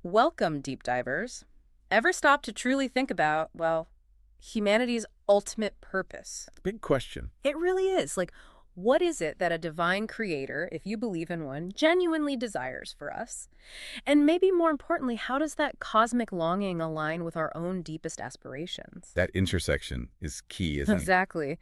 Welcome, deep divers. Ever stop to truly think about, well, humanity's ultimate purpose? Big question. It really is. What is it that a divine creator, if you believe in one, genuinely desires for us? And maybe more importantly, how does that cosmic longing align with our own deepest aspirations? That intersection is key, isn't it? Exactly.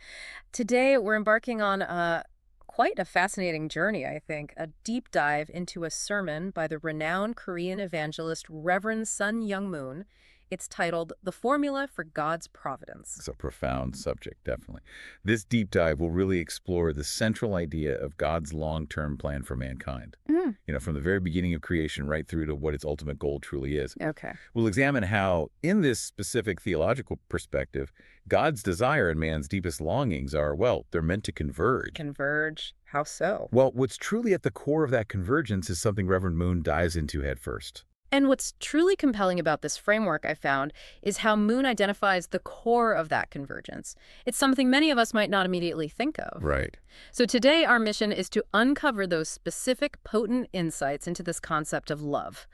Today, we're embarking on quite a fascinating journey, I think, a deep dive into a sermon by the renowned Korean evangelist Reverend Sun Young-moon. It's titled The Formula for God's Providence. It's a profound subject, definitely. This deep dive will really explore the central idea of God's long-term plan for mankind. Mm. From the very beginning of creation right through to what its ultimate goal truly is. Okay. We'll examine how, in this specific theological perspective, God's desire and man's deepest longings are, well, they're meant to converge. Converge? How so? Well, what's truly at the core of that convergence is something Reverend Moon dives into head first. And what's truly compelling about this framework, I found, is how Moon identifies the core of that convergence. It's something many of us might not immediately think of. Right. So today, our mission is to uncover those specific, potent insights into this concept of love.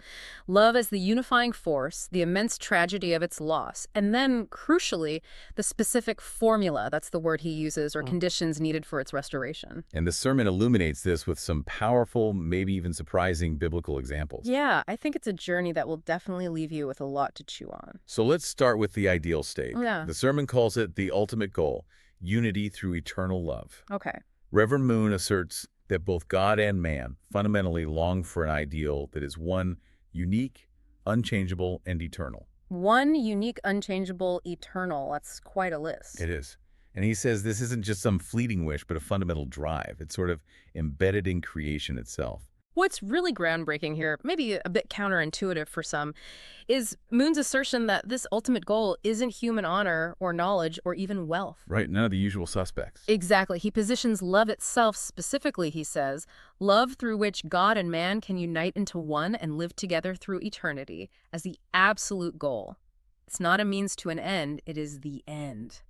Love as the unifying force, the immense tragedy of its loss, and then, crucially, the specific formula, that's the word he uses, or conditions needed for its restoration. And the sermon illuminates this with some powerful, maybe even surprising biblical examples. Yeah, I think it's a journey that will definitely leave you with a lot to chew on. So let's start with the ideal state. Yeah. The sermon calls it the ultimate goal, unity through eternal love. Okay. Reverend Moon asserts that both God and man fundamentally long for an ideal that is one, unique, unchangeable, and eternal. One unique, unchangeable, eternal. That's quite a list. It is. And he says this isn't just some fleeting wish, but a fundamental drive. It's sort of embedded in creation itself. What's really groundbreaking here, maybe a bit counterintuitive for some, is Moon's assertion that this ultimate goal isn't human honor or knowledge or even wealth. Right, none of the usual suspects. Exactly. He positions love itself specifically, he says, love through which God and man can unite into one and live together through eternity as the absolute goal. It's not a means to an end, it is the end.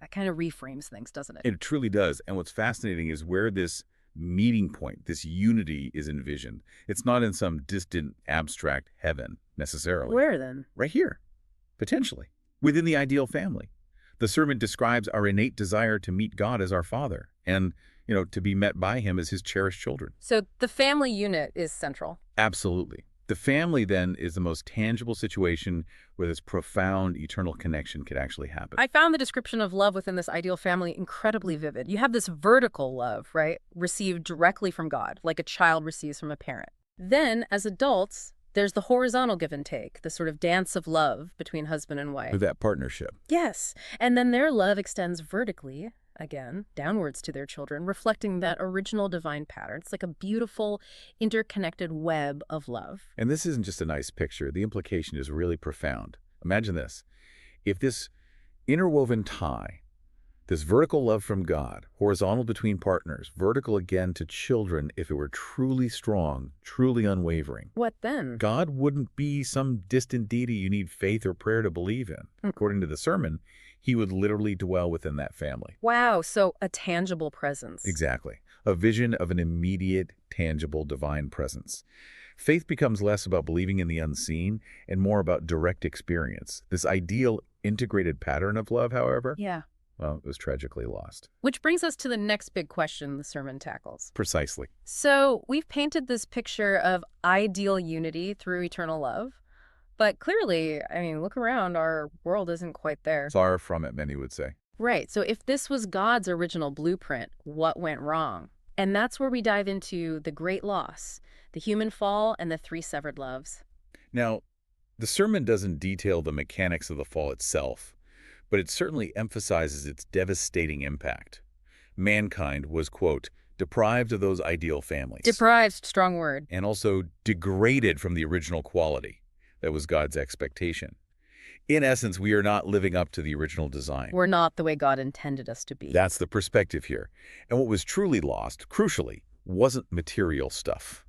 That kind of reframes things, doesn't it? It truly does. And what's fascinating is where this meeting point, this unity is envisioned. It's not in some distant, abstract heaven, necessarily. Where then? Right here, potentially, within the ideal family. The sermon describes our innate desire to meet God as our Father and, to be met by Him as His cherished children. So the family unit is central. Absolutely. The family, then, is the most tangible situation where this profound, eternal connection could actually happen. I found the description of love within this ideal family incredibly vivid. You have this vertical love, right, received directly from God, like a child receives from a parent. Then, as adults, there's the horizontal give and take, the sort of dance of love between husband and wife. With that partnership. Yes, and then their love extends vertically, again, downwards to their children, reflecting that original divine pattern. It's like a beautiful, interconnected web of love. And this isn't just a nice picture. The implication is really profound. Imagine this. If this interwoven tie, this vertical love from God, horizontal between partners, vertical again to children, if it were truly strong, truly unwavering, What then? God wouldn't be some distant deity you need faith or prayer to believe in. According to the sermon, He would literally dwell within that family. Wow, so a tangible presence. Exactly. A vision of an immediate, tangible, divine presence. Faith becomes less about believing in the unseen and more about direct experience. This ideal, integrated pattern of love, however, Yeah. well, it was tragically lost. Which brings us to the next big question the sermon tackles. Precisely. So we've painted this picture of ideal unity through eternal love. But clearly, look around, our world isn't quite there. Far from it, many would say. Right, so if this was God's original blueprint, what went wrong? And that's where we dive into the great loss, the human fall, and the three severed loves. Now, the sermon doesn't detail the mechanics of the fall itself, but it certainly emphasizes its devastating impact. Mankind was, quote, deprived of those ideal families. Deprived, strong word. And also degraded from the original quality that was God's expectation. In essence, we are not living up to the original design. We're not the way God intended us to be. That's the perspective here. And what was truly lost, crucially, wasn't material stuff.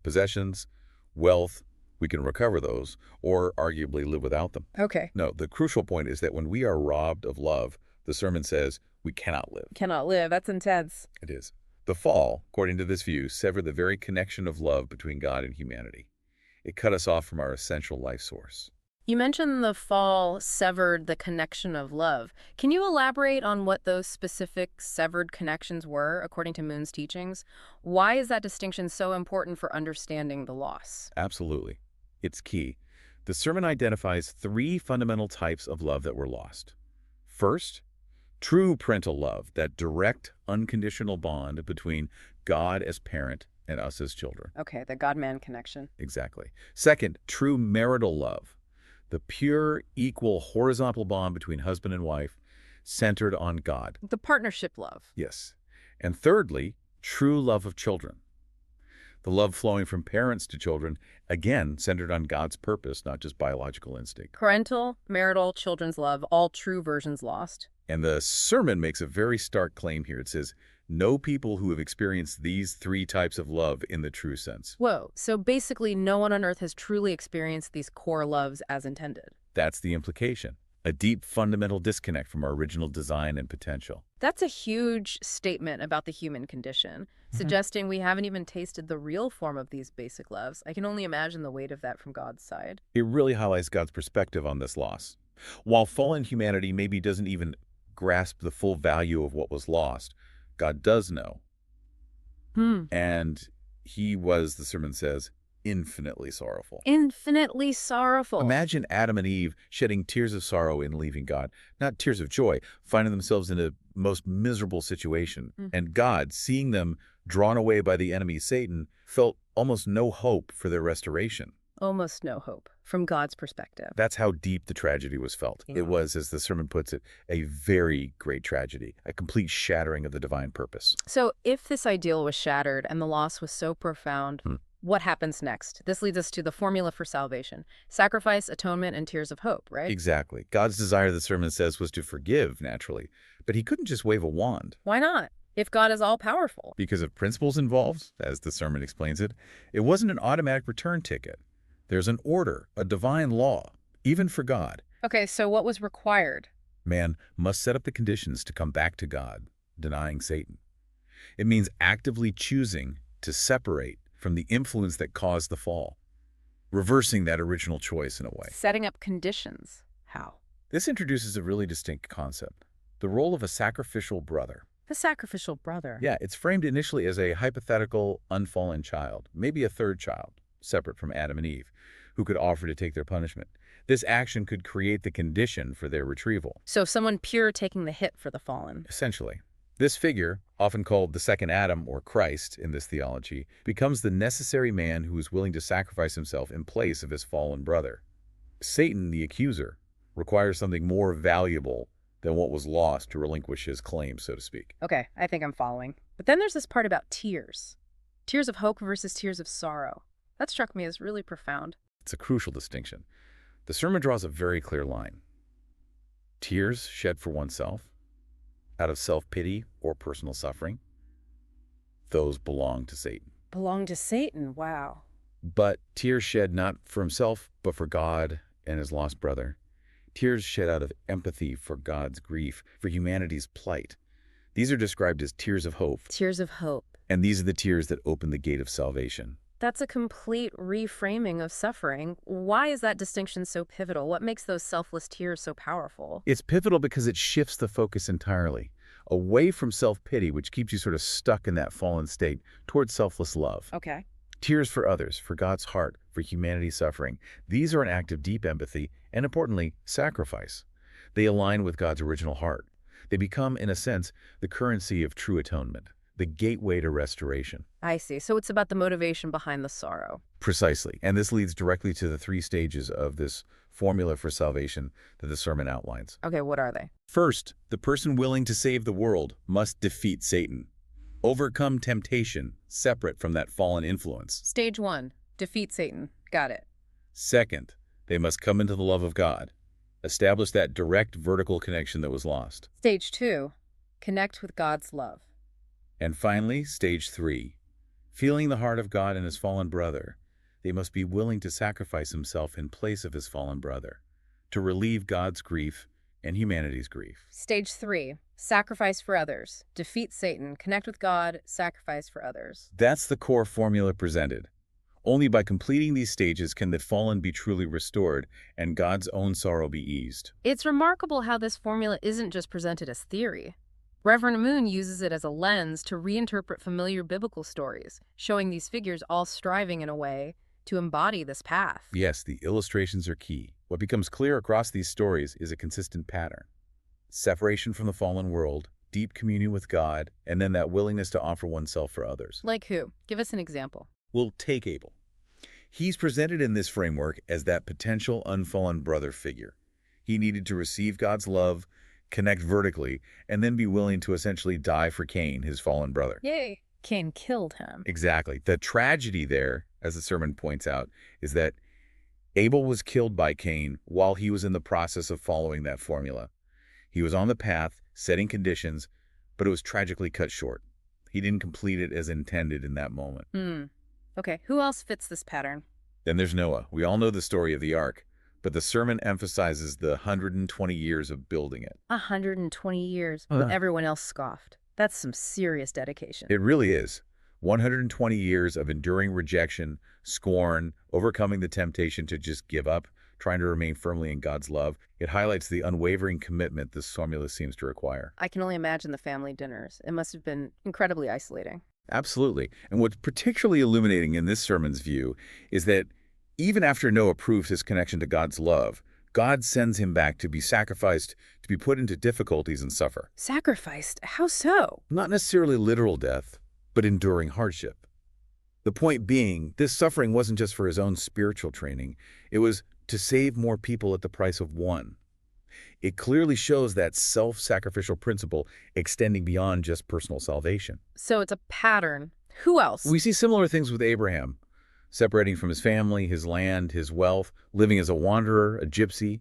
Possessions, wealth, we can recover those, or arguably live without them. Okay. No, the crucial point is that when we are robbed of love, the sermon says we cannot live. Cannot live. That's intense. It is. The fall, according to this view, severed the very connection of love between God and humanity. It cut us off from our essential life source. You mentioned the fall severed the connection of love. Can you elaborate on what those specific severed connections were, according to Moon's teachings? Why is that distinction so important for understanding the loss? Absolutely. It's key. The sermon identifies three fundamental types of love that were lost. First, true parental love, that direct, unconditional bond between God as parent and us as children. Okay, the God-man connection. Exactly. Second, true marital love, the pure, equal, horizontal bond between husband and wife, centered on God. The partnership love. Yes. And thirdly, true love of children, the love flowing from parents to children, again, centered on God's purpose, not just biological instinct. Parental, marital, children's love, all true versions lost. And the sermon makes a very stark claim here. It says, no people who have experienced these three types of love in the true sense. Whoa, so basically no one on earth has truly experienced these core loves as intended. That's the implication. A deep fundamental disconnect from our original design and potential. That's a huge statement about the human condition, suggesting we haven't even tasted the real form of these basic loves. I can only imagine the weight of that from God's side. It really highlights God's perspective on this loss. While fallen humanity maybe doesn't even grasp the full value of what was lost, God does know. And he was, the sermon says, infinitely sorrowful. Infinitely sorrowful. Imagine Adam and Eve shedding tears of sorrow in leaving God, not tears of joy, finding themselves in a most miserable situation. And God, seeing them drawn away by the enemy Satan, felt almost no hope for their restoration. Almost no hope, from God's perspective. That's how deep the tragedy was felt. Yeah. It was, as the sermon puts it, a very great tragedy, a complete shattering of the divine purpose. So if this ideal was shattered and the loss was so profound, what happens next? This leads us to the formula for salvation: sacrifice, atonement, and tears of hope, right? Exactly. God's desire, the sermon says, was to forgive, naturally. But he couldn't just wave a wand. Why not? If God is all-powerful. Because of principles involved, as the sermon explains it, it wasn't an automatic return ticket. There's an order, a divine law, even for God. Okay, so what was required? Man must set up the conditions to come back to God, denying Satan. It means actively choosing to separate from the influence that caused the fall, reversing that original choice in a way. Setting up conditions. How? This introduces a really distinct concept, the role of a sacrificial brother. The sacrificial brother. Yeah, it's framed initially as a hypothetical unfallen child, maybe a third child, separate from Adam and Eve, who could offer to take their punishment. This action could create the condition for their retrieval. So someone pure taking the hit for the fallen. Essentially. This figure, often called the second Adam or Christ in this theology, becomes the necessary man who is willing to sacrifice himself in place of his fallen brother. Satan, the accuser, requires something more valuable than what was lost to relinquish his claim, so to speak. Okay, I think I'm following. But then there's this part about tears. Tears of hope versus tears of sorrow. That struck me as really profound. It's a crucial distinction. The sermon draws a very clear line. Tears shed for oneself, out of self-pity or personal suffering, those belong to Satan. Belong to Satan, wow. But tears shed not for himself, but for God and his lost brother. Tears shed out of empathy for God's grief, for humanity's plight. These are described as tears of hope. Tears of hope. And these are the tears that open the gate of salvation. That's a complete reframing of suffering. Why is that distinction so pivotal? What makes those selfless tears so powerful? It's pivotal because it shifts the focus entirely, away from self-pity, which keeps you sort of stuck in that fallen state, towards selfless love. Okay. Tears for others, for God's heart, for humanity's suffering. These are an act of deep empathy and, importantly, sacrifice. They align with God's original heart. They become, in a sense, the currency of true atonement, the gateway to restoration. I see. So it's about the motivation behind the sorrow. Precisely. And this leads directly to the three stages of this formula for salvation that the sermon outlines. Okay, what are they? First, the person willing to save the world must defeat Satan, overcome temptation separate from that fallen influence. Stage 1, defeat Satan. Got it. Second, they must come into the love of God, establish that direct vertical connection that was lost. Stage 2, connect with God's love. And finally, stage 3, feeling the heart of God in his fallen brother, they must be willing to sacrifice himself in place of his fallen brother, to relieve God's grief and humanity's grief. Stage 3, sacrifice for others. Defeat Satan, connect with God, sacrifice for others. That's the core formula presented. Only by completing these stages can the fallen be truly restored and God's own sorrow be eased. It's remarkable how this formula isn't just presented as theory. Reverend Moon uses it as a lens to reinterpret familiar biblical stories, showing these figures all striving in a way to embody this path. Yes, the illustrations are key. What becomes clear across these stories is a consistent pattern. Separation from the fallen world, deep communion with God, and then that willingness to offer oneself for others. Like who? Give us an example. We'll take Abel. He's presented in this framework as that potential unfallen brother figure. He needed to receive God's love, connect vertically, and then be willing to essentially die for Cain, his fallen brother. Yay! Cain killed him. Exactly. The tragedy there, as the sermon points out, is that Abel was killed by Cain while he was in the process of following that formula. He was on the path, setting conditions, but it was tragically cut short. He didn't complete it as intended in that moment. Okay, who else fits this pattern? Then there's Noah. We all know the story of the ark, but the sermon emphasizes the 120 years of building it. 120 years, but everyone else scoffed. That's some serious dedication. It really is. 120 years of enduring rejection, scorn, overcoming the temptation to just give up, trying to remain firmly in God's love. It highlights the unwavering commitment this formula seems to require. I can only imagine the family dinners. It must have been incredibly isolating. Absolutely. And what's particularly illuminating in this sermon's view is that even after Noah proves his connection to God's love, God sends him back to be sacrificed, to be put into difficulties and suffer. Sacrificed? How so? Not necessarily literal death, but enduring hardship. The point being, this suffering wasn't just for his own spiritual training. It was to save more people at the price of one. It clearly shows that self-sacrificial principle extending beyond just personal salvation. So it's a pattern. Who else? We see similar things with Abraham, separating from his family, his land, his wealth, living as a wanderer, a gypsy,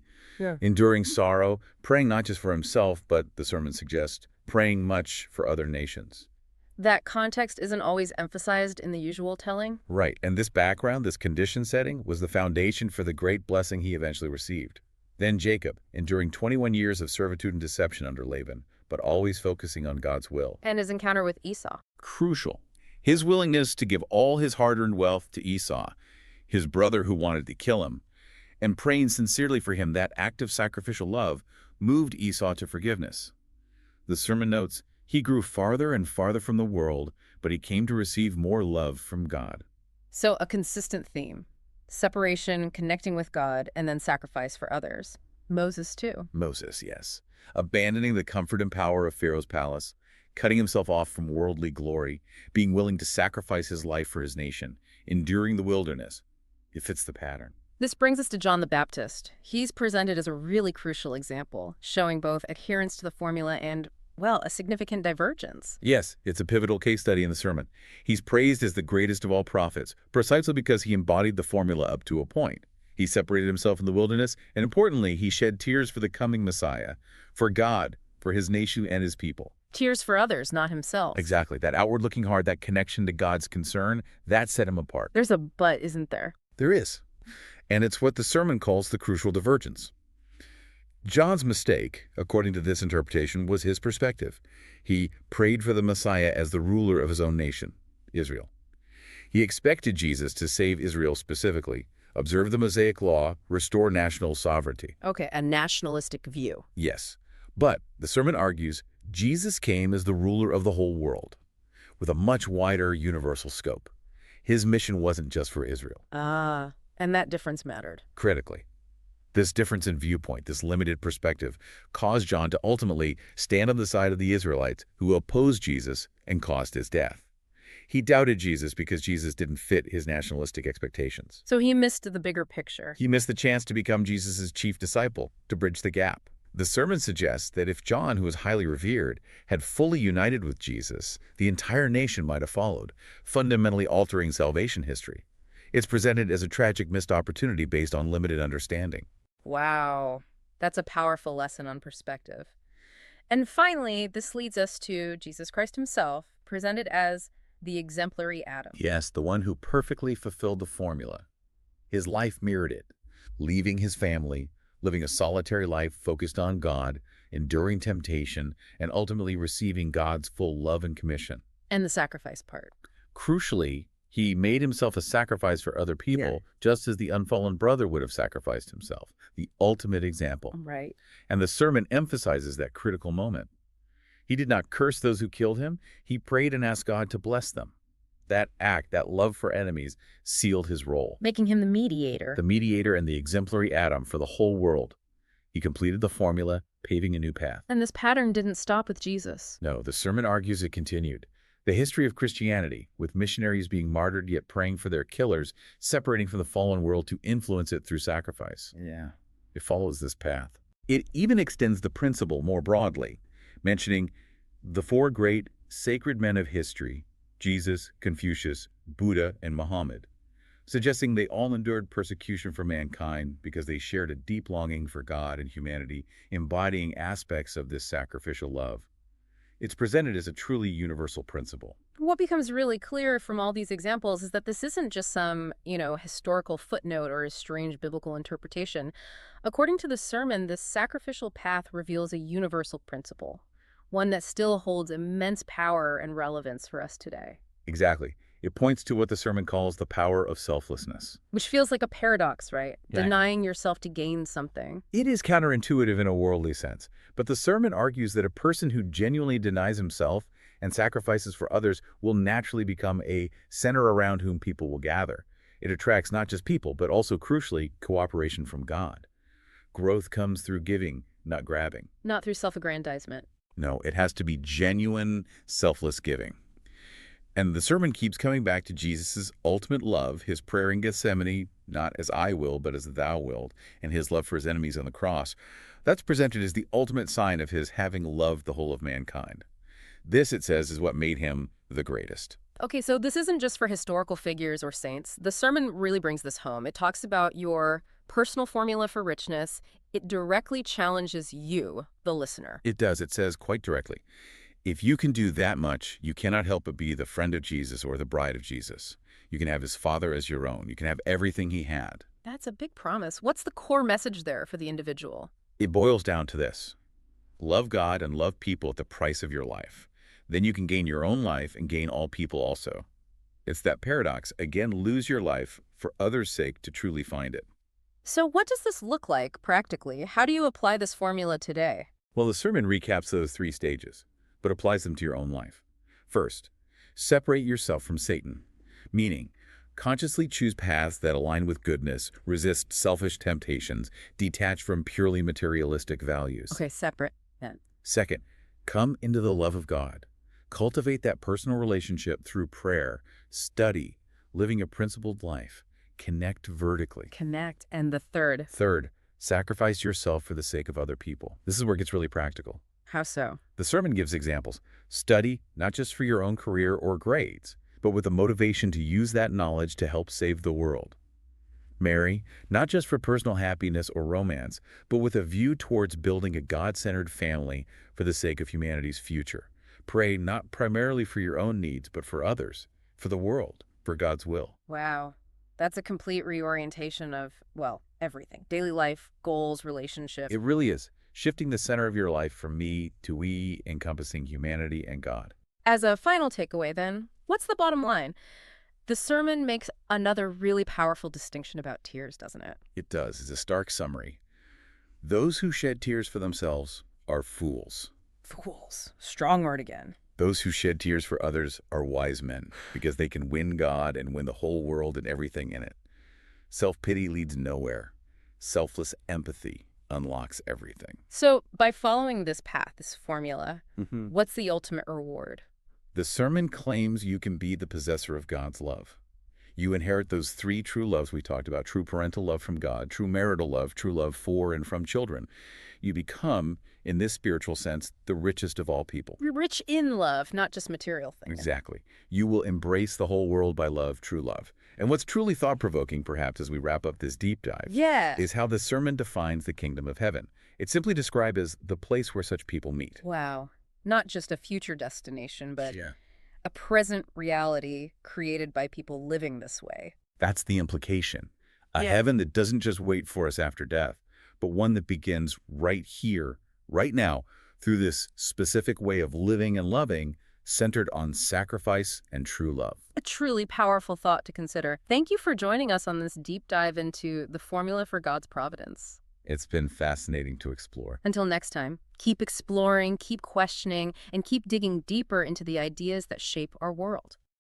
enduring sorrow, praying not just for himself, but, the sermon suggests, praying much for other nations. That context isn't always emphasized in the usual telling? Right, and this background, this condition setting, was the foundation for the great blessing he eventually received. Then Jacob, enduring 21 years of servitude and deception under Laban, but always focusing on God's will. And his encounter with Esau. Crucial. His willingness to give all his hard-earned wealth to Esau, his brother who wanted to kill him, and praying sincerely for him, that act of sacrificial love moved Esau to forgiveness. The sermon notes, he grew farther and farther from the world, but he came to receive more love from God. So a consistent theme. Separation, connecting with God, and then sacrifice for others. Moses, too. Moses, yes. Abandoning the comfort and power of Pharaoh's palace, cutting himself off from worldly glory, being willing to sacrifice his life for his nation, enduring the wilderness. It fits the pattern. This brings us to John the Baptist. He's presented as a really crucial example, showing both adherence to the formula and, well, a significant divergence. Yes, it's a pivotal case study in the sermon. He's praised as the greatest of all prophets, precisely because he embodied the formula up to a point. He separated himself in the wilderness, and importantly, he shed tears for the coming Messiah, for God, for his nation and his people. Tears for others, not himself. Exactly. That outward-looking heart, that connection to God's concern, that set him apart. There's a but, isn't there? There is. And it's what the sermon calls the crucial divergence. John's mistake, according to this interpretation, was his perspective. He prayed for the Messiah as the ruler of his own nation, Israel. He expected Jesus to save Israel specifically, observe the Mosaic law, restore national sovereignty. Okay, a nationalistic view. Yes. But the sermon argues Jesus came as the ruler of the whole world, with a much wider universal scope. His mission wasn't just for Israel. And that difference mattered. Critically. This difference in viewpoint, this limited perspective, caused John to ultimately stand on the side of the Israelites who opposed Jesus and caused his death. He doubted Jesus because Jesus didn't fit his nationalistic expectations. So he missed the bigger picture. He missed the chance to become Jesus' chief disciple, to bridge the gap. The sermon suggests that if John, who was highly revered, had fully united with Jesus, the entire nation might have followed, fundamentally altering salvation history. It's presented as a tragic missed opportunity based on limited understanding. Wow, that's a powerful lesson on perspective. And finally, this leads us to Jesus Christ himself, presented as the exemplary Adam. Yes, the one who perfectly fulfilled the formula. His life mirrored it, leaving his family, living a solitary life focused on God, enduring temptation, and ultimately receiving God's full love and commission. And the sacrifice part. Crucially, He made himself a sacrifice for other Yeah. people, just as the unfallen brother would have sacrificed himself, the ultimate example. Right. And the sermon emphasizes that critical moment. He did not curse those who killed him. He prayed and asked God to bless them. That act, that love for enemies, sealed his role. Making him the mediator. The mediator and the exemplary Adam for the whole world. He completed the formula, paving a new path. And this pattern didn't stop with Jesus. No, the sermon argues it continued. The history of Christianity, with missionaries being martyred yet praying for their killers, separating from the fallen world to influence it through sacrifice. Yeah, it follows this path. It even extends the principle more broadly, mentioning the four great sacred men of history, Jesus, Confucius, Buddha, and Muhammad, suggesting they all endured persecution for mankind because they shared a deep longing for God and humanity, embodying aspects of this sacrificial love. It's presented as a truly universal principle. What becomes really clear from all these examples is that this isn't just some, historical footnote or a strange biblical interpretation. According to the sermon, this sacrificial path reveals a universal principle, one that still holds immense power and relevance for us today. Exactly. It points to what the sermon calls the power of selflessness. Which feels like a paradox, right? Yeah. Denying yourself to gain something. It is counterintuitive in a worldly sense, but the sermon argues that a person who genuinely denies himself and sacrifices for others will naturally become a center around whom people will gather. It attracts not just people, but also, crucially, cooperation from God. Growth comes through giving, not grabbing. Not through self-aggrandizement. No, it has to be genuine, selfless giving. And the sermon keeps coming back to Jesus' ultimate love, his prayer in Gethsemane, not as I will, but as thou wilt, and his love for his enemies on the cross. That's presented as the ultimate sign of his having loved the whole of mankind. This, it says, is what made him the greatest. Okay, so this isn't just for historical figures or saints. The sermon really brings this home. It talks about your personal formula for richness. It directly challenges you, the listener. It does. It says quite directly, if you can do that much, you cannot help but be the friend of Jesus or the bride of Jesus. You can have his Father as your own. You can have everything he had. That's a big promise. What's the core message there for the individual? It boils down to this. Love God and love people at the price of your life. Then you can gain your own life and gain all people also. It's that paradox. Again, lose your life for others' sake to truly find it. So what does this look like practically? How do you apply this formula today? Well, the sermon recaps those three stages, but applies them to your own life. First, separate yourself from Satan, meaning consciously choose paths that align with goodness, resist selfish temptations, detach from purely materialistic values. Okay, separate then. Second, come into the love of God. Cultivate that personal relationship through prayer, study, living a principled life. Connect vertically. Connect. And the third. Third, sacrifice yourself for the sake of other people. This is where it gets really practical. How so? The sermon gives examples. Study, not just for your own career or grades, but with the motivation to use that knowledge to help save the world. Marry, not just for personal happiness or romance, but with a view towards building a God-centered family for the sake of humanity's future. Pray not primarily for your own needs, but for others, for the world, for God's will. Wow. That's a complete reorientation of, everything. Daily life, goals, relationships. It really is. Shifting the center of your life from me to we, encompassing humanity and God. As a final takeaway, then, what's the bottom line? The sermon makes another really powerful distinction about tears, doesn't it? It does. It's a stark summary. Those who shed tears for themselves are fools. Fools. Strong word again. Those who shed tears for others are wise men, because they can win God and win the whole world and everything in it. Self-pity leads nowhere. Selfless empathy unlocks everything. So by following this path, this formula, what's the ultimate reward? The sermon claims you can be the possessor of God's love. You inherit those three true loves we talked about: true parental love from God, true marital love, true love for and from children. You become, in this spiritual sense, the richest of all people. You're rich in love, not just material things. Exactly. You will embrace the whole world by love, true love. And what's truly thought-provoking, perhaps, as we wrap up this deep dive, is how the sermon defines the kingdom of heaven. It's simply described as the place where such people meet. Wow. Not just a future destination, but a present reality created by people living this way. That's the implication. A heaven that doesn't just wait for us after death, but one that begins right here, right now, through this specific way of living and loving centered on sacrifice and true love. A truly powerful thought to consider. Thank you for joining us on this deep dive into the formula for God's providence. It's been fascinating to explore. Until next time, keep exploring, keep questioning, and keep digging deeper into the ideas that shape our world.